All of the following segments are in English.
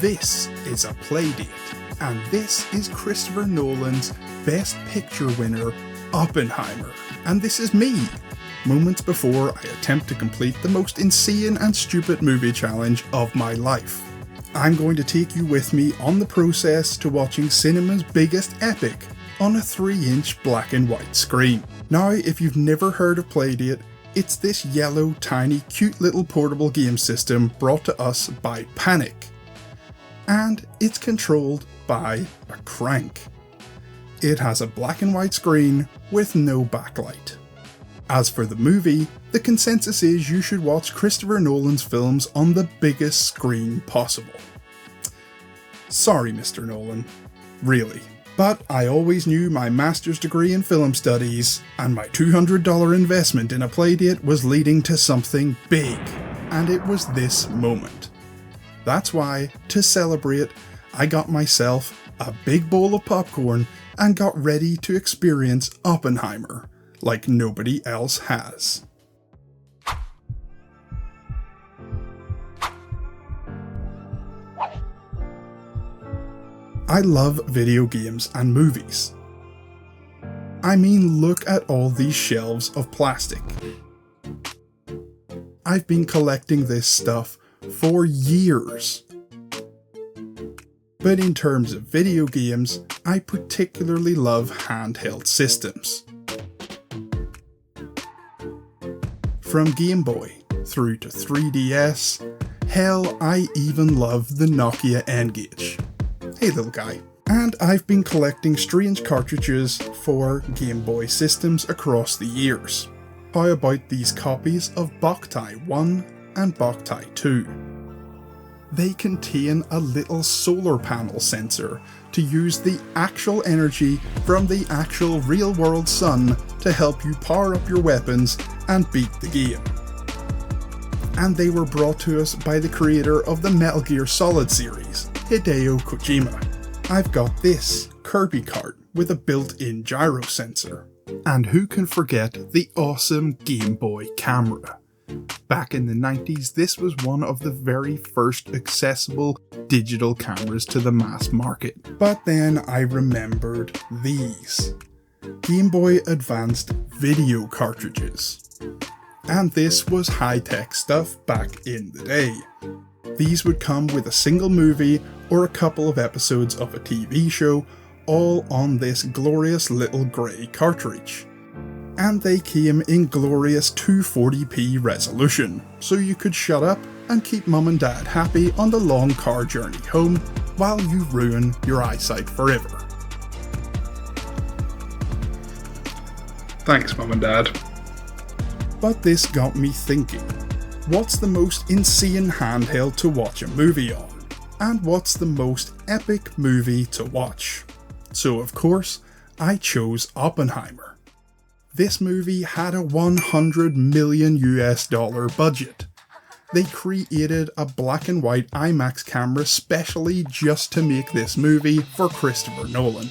This is a Playdate, and this is Christopher Nolan's Best Picture winner, Oppenheimer. And this is me, moments before I attempt to complete the most insane and stupid movie challenge of my life. I'm going to take you with me on the process to watching cinema's biggest epic on a 3-inch black and white screen. Now, if you've never heard of Playdate, it's this yellow, tiny, cute little portable game system brought to us by Panic. And it's controlled by a crank. It has a black and white screen with no backlight. As for the movie, the consensus is you should watch Christopher Nolan's films on the biggest screen possible. Sorry, Mr. Nolan. Really. But I always knew my master's degree in film studies and my $200 investment in a Playdate was leading to something big. And it was this moment. That's why, to celebrate, I got myself a big bowl of popcorn and got ready to experience Oppenheimer like nobody else has. I love video games and movies. I mean, look at all these shelves of plastic. I've been collecting this stuff for years. But in terms of video games, I particularly love handheld systems. From Game Boy through to 3DS, hell, I even love the Nokia N-Gage. Hey little guy. And I've been collecting strange cartridges for Game Boy systems across the years. How about these copies of Boktai 1 and Boktai 2? They contain a little solar panel sensor to use the actual energy from the actual real-world sun to help you power up your weapons and beat the game. And they were brought to us by the creator of the Metal Gear Solid series, Hideo Kojima. I've got this Kirby cart with a built-in gyro sensor. And who can forget the awesome Game Boy camera? Back in the 90s, this was one of the very first accessible digital cameras to the mass market. But then I remembered these. Game Boy Advanced video cartridges. And this was high-tech stuff back in the day. These would come with a single movie or a couple of episodes of a TV show, all on this glorious little grey cartridge. And they came in glorious 240p resolution, so you could shut up and keep mum and dad happy on the long car journey home while you ruin your eyesight forever. Thanks, mum and dad. But this got me thinking, what's the most insane handheld to watch a movie on? And what's the most epic movie to watch? So of course, I chose Oppenheimer. This movie had a $100 million budget. They created a black and white IMAX camera specially just to make this movie for Christopher Nolan.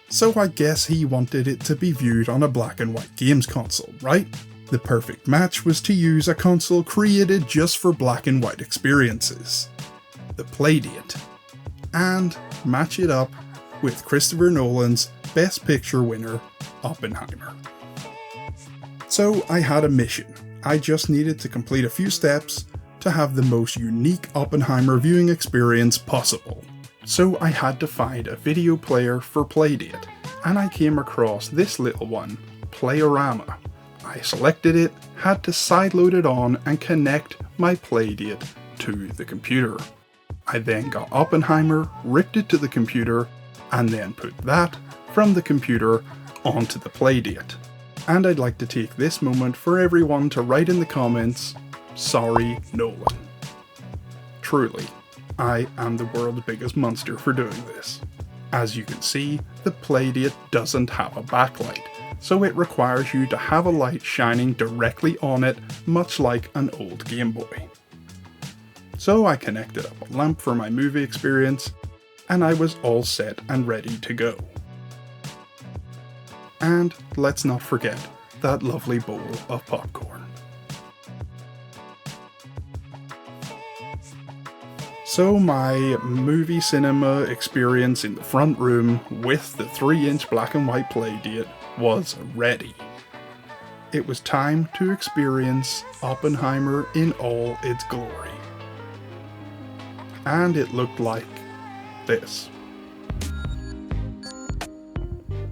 So I guess he wanted it to be viewed on a black and white games console, right? The perfect match was to use a console created just for black and white experiences, the Playdate, and match it up with Christopher Nolan's Best Picture winner, Oppenheimer. So I had a mission. I just needed to complete a few steps to have the most unique Oppenheimer viewing experience possible. So I had to find a video player for Playdate, and I came across this little one, Playerama. I selected it, had to sideload it on and connect my Playdate to the computer. I then got Oppenheimer, ripped it to the computer, and then put that from the computer onto the Playdate. And I'd like to take this moment for everyone to write in the comments, "Sorry, Nolan." Truly, I am the world's biggest monster for doing this. As you can see, the Playdate doesn't have a backlight, so it requires you to have a light shining directly on it, much like an old Game Boy. So I connected up a lamp for my movie experience, and I was all set and ready to go. And let's not forget that lovely bowl of popcorn. So my movie cinema experience in the front room with the 3-inch black and white Playdate was ready. It was time to experience Oppenheimer in all its glory. And it looked like this.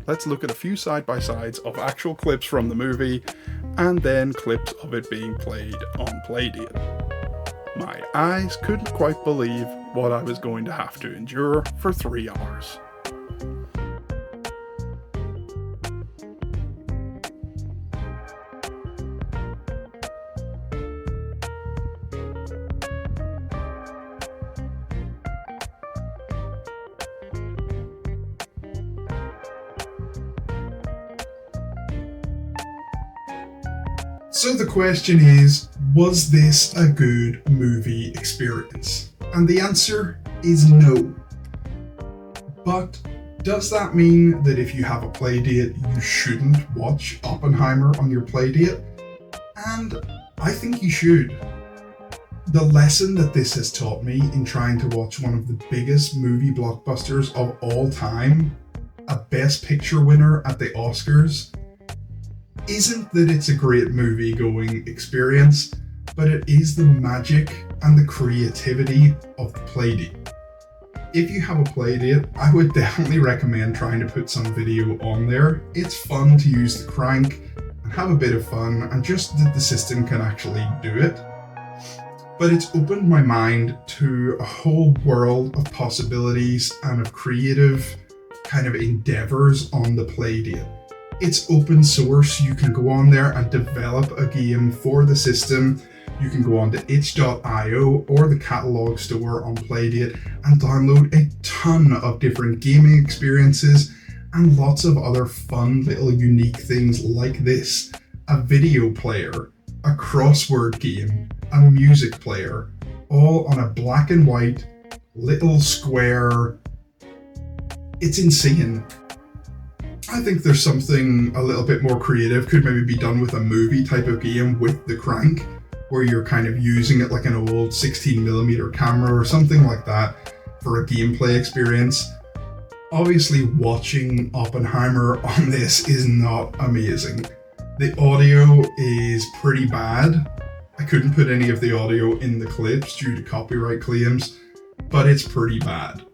Let's look at a few side-by-sides of actual clips from the movie and then clips of it being played on Playdate. My eyes couldn't quite believe what I was going to have to endure for 3 hours. So the question is, was this a good movie experience? And the answer is no. But does that mean that if you have a Playdate, you shouldn't watch Oppenheimer on your Playdate? And I think you should. The lesson that this has taught me in trying to watch one of the biggest movie blockbusters of all time, a Best Picture winner at the Oscars, isn't that it's a great movie-going experience, but it is the magic and the creativity of the Playdate. If you have a Playdate, I would definitely recommend trying to put some video on there. It's fun to use the crank and have a bit of fun, and just that the system can actually do it. But it's opened my mind to a whole world of possibilities and of creative kind of endeavors on the Playdate. It's open source. You can go on there and develop a game for the system. You can go on to itch.io or the catalog store on Playdate and download a ton of different gaming experiences and lots of other fun little unique things like this. A video player, a crossword game, a music player, all on a black and white little square. It's insane. I think there's something a little bit more creative could maybe be done with a movie type of game with the crank, where you're kind of using it like an old 16mm camera or something like that for a gameplay experience. Obviously, watching Oppenheimer on this is not amazing. The audio is pretty bad. I couldn't put any of the audio in the clips due to copyright claims, but it's pretty bad.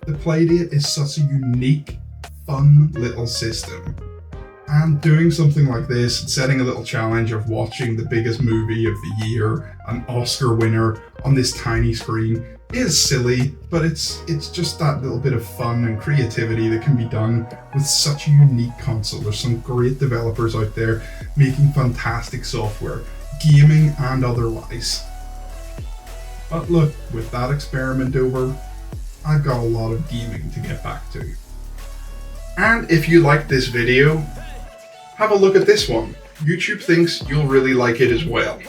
The Playdate is such a unique, fun little system, and doing something like this, setting a little challenge of watching the biggest movie of the year, an Oscar winner, on this tiny screen is silly, but it's just that little bit of fun and creativity that can be done with such a unique console. There's some great developers out there making fantastic software, gaming and otherwise. But look, with that experiment over, I've got a lot of gaming to get back to. And if you liked this video, have a look at this one. YouTube thinks you'll really like it as well.